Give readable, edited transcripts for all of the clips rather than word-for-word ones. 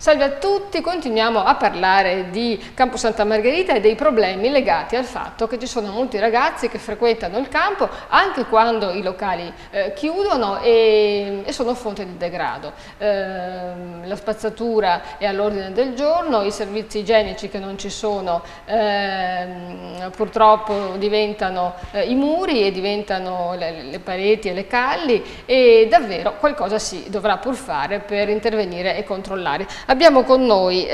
Salve a tutti, continuiamo a parlare di Campo Santa Margherita e dei problemi legati al fatto che ci sono molti ragazzi che frequentano il campo anche quando i locali chiudono e sono fonte di degrado. La spazzatura è all'ordine del giorno, i servizi igienici che non ci sono purtroppo diventano i muri e diventano le pareti e le calli, e davvero qualcosa si dovrà pur fare per intervenire e controllare. Abbiamo con noi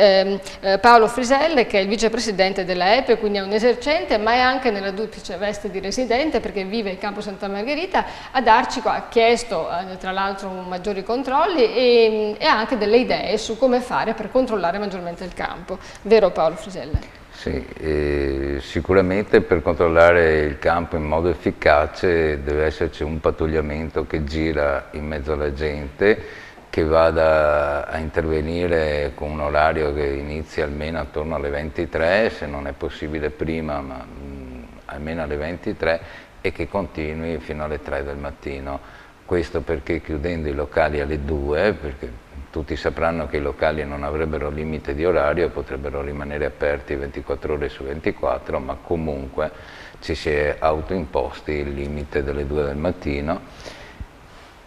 Paolo Friselle, che è il vicepresidente della EPE, quindi è un esercente, ma è anche nella duplice veste di residente perché vive in Campo Santa Margherita. Ha chiesto tra l'altro maggiori controlli e anche delle idee su come fare per controllare maggiormente il campo. Vero Paolo Friselle? Sì, sicuramente per controllare il campo in modo efficace deve esserci un pattugliamento che gira in mezzo alla gente, che vada a intervenire con un orario che inizia almeno attorno alle 23, se non è possibile prima, ma almeno alle 23, e che continui fino alle 3 del mattino. Questo perché chiudendo i locali alle 2, perché tutti sapranno che i locali non avrebbero limite di orario e potrebbero rimanere aperti 24 ore su 24, ma comunque ci si è autoimposti il limite delle 2 del mattino.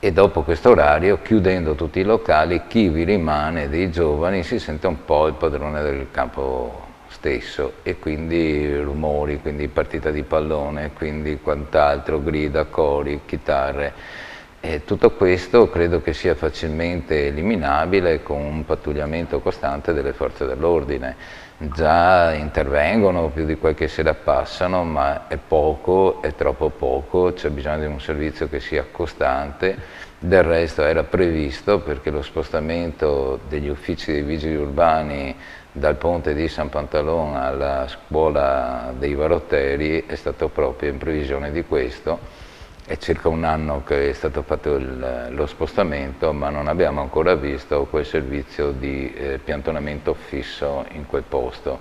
E dopo questo orario, chiudendo tutti i locali, chi vi rimane dei giovani si sente un po' il padrone del campo stesso, e quindi rumori, quindi partita di pallone, quindi quant'altro, grida, cori, chitarre. E tutto questo credo che sia facilmente eliminabile con un pattugliamento costante delle forze dell'ordine. Già intervengono più di qualche sera passano, ma è poco, è troppo poco, c'è bisogno di un servizio che sia costante. Del resto era previsto, perché lo spostamento degli uffici dei vigili urbani dal ponte di San Pantalone alla scuola dei Varoteri è stato proprio in previsione di questo. È circa un anno che è stato fatto lo spostamento, ma non abbiamo ancora visto quel servizio di piantonamento fisso in quel posto.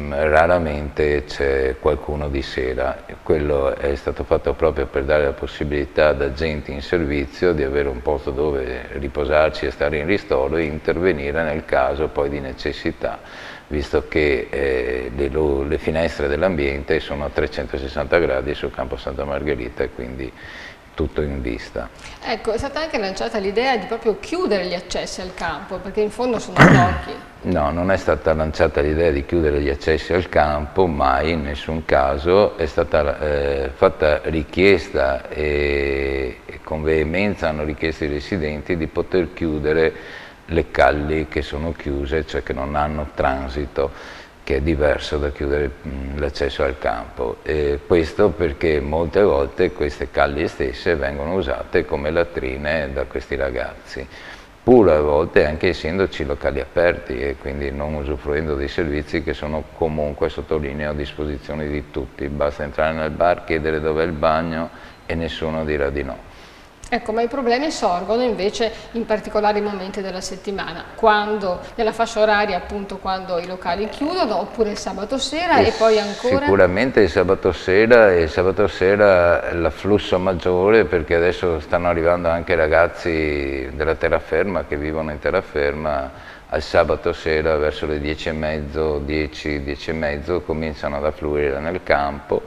Raramente c'è qualcuno di sera. Quello è stato fatto proprio per dare la possibilità ad agenti in servizio di avere un posto dove riposarci e stare in ristoro e intervenire nel caso poi di necessità, visto che le finestre dell'ambiente sono a 360 gradi sul Campo Santa Margherita e quindi tutto in vista. Ecco, è stata anche lanciata l'idea di proprio chiudere gli accessi al campo, perché in fondo sono pochi. No, non è stata lanciata l'idea di chiudere gli accessi al campo, mai, in nessun caso. È stata fatta richiesta e con veemenza hanno richiesto i residenti di poter chiudere le calli che sono chiuse, cioè che non hanno transito, che è diverso da chiudere l'accesso al campo. E questo perché molte volte queste calli stesse vengono usate come latrine da questi ragazzi, pur a volte anche essendoci locali aperti e quindi non usufruendo dei servizi che sono comunque, sottolineo, a disposizione di tutti. Basta entrare nel bar, chiedere dov'è il bagno e nessuno dirà di no. Ecco, ma i problemi sorgono invece in particolari momenti della settimana, quando, nella fascia oraria appunto quando i locali chiudono, oppure il sabato sera e poi ancora? Sicuramente il sabato sera, e il sabato sera l'afflusso maggiore, perché adesso stanno arrivando anche ragazzi della terraferma che vivono in terraferma. Al sabato sera verso le 10:30, 10:30 cominciano ad affluire nel campo,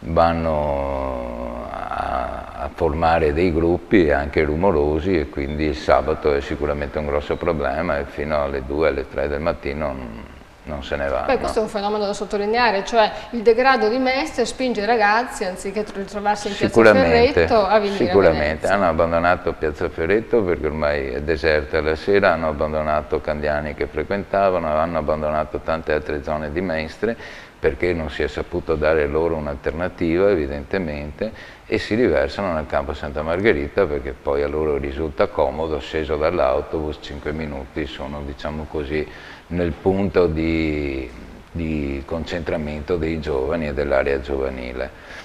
vanno a formare dei gruppi anche rumorosi, e quindi il sabato è sicuramente un grosso problema, e fino alle 2, alle 3 del mattino non se ne vanno. Beh, questo è un fenomeno da sottolineare, cioè il degrado di Mestre spinge i ragazzi, anziché ritrovarsi in Piazza Ferretto, a venire Sicuramente, a Venezia. hanno abbandonato Piazza Ferretto perché ormai è deserta la sera, hanno abbandonato Candiani che frequentavano, hanno abbandonato tante altre zone di Mestre perché non si è saputo dare loro un'alternativa evidentemente, e si riversano nel Campo Santa Margherita perché poi a loro risulta comodo, sceso dall'autobus 5 minuti sono, diciamo così, nel punto di concentramento dei giovani e dell'area giovanile.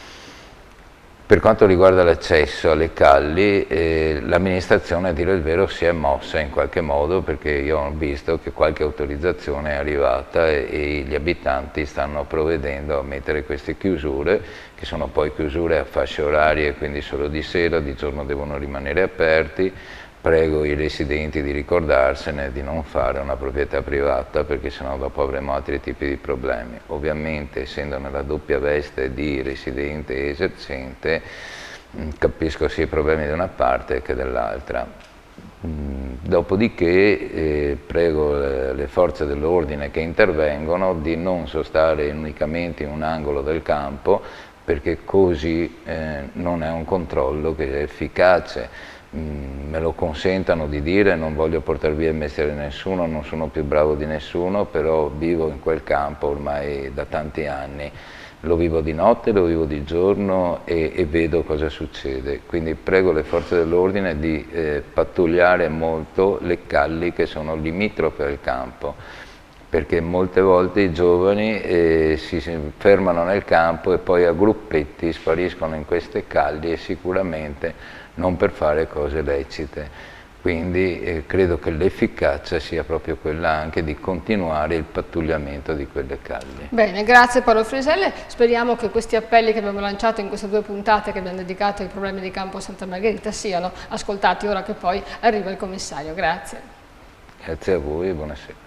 Per quanto riguarda l'accesso alle calli, l'amministrazione, a dire il vero, si è mossa in qualche modo, perché io ho visto che qualche autorizzazione è arrivata e gli abitanti stanno provvedendo a mettere queste chiusure, che sono poi chiusure a fasce orarie, quindi solo di sera, di giorno devono rimanere aperti, prego i residenti di ricordarsene di non fare una proprietà privata, perché sennò dopo avremo altri tipi di problemi. Ovviamente, essendo nella doppia veste di residente e esercente, capisco sia i problemi di una parte che dell'altra. Dopodiché prego le forze dell'ordine che intervengono di non sostare unicamente in un angolo del campo, perché così non è un controllo che è efficace. Me lo consentano di dire, non voglio portare via il mestiere di nessuno, non sono più bravo di nessuno, però vivo in quel campo ormai da tanti anni. Lo vivo di notte, lo vivo di giorno e vedo cosa succede. Quindi prego le forze dell'ordine di pattugliare molto le calli che sono limitrofe al campo, perché molte volte i giovani si fermano nel campo e poi a gruppetti spariscono in queste calli, e sicuramente non per fare cose lecite. Quindi credo che l'efficacia sia proprio quella anche di continuare il pattugliamento di quelle calli. Bene, grazie Paolo Friselle, speriamo che questi appelli che abbiamo lanciato in queste 2 puntate che abbiamo dedicato ai problemi di Campo Santa Margherita siano ascoltati ora che poi arriva il commissario. Grazie. Grazie a voi e buonasera.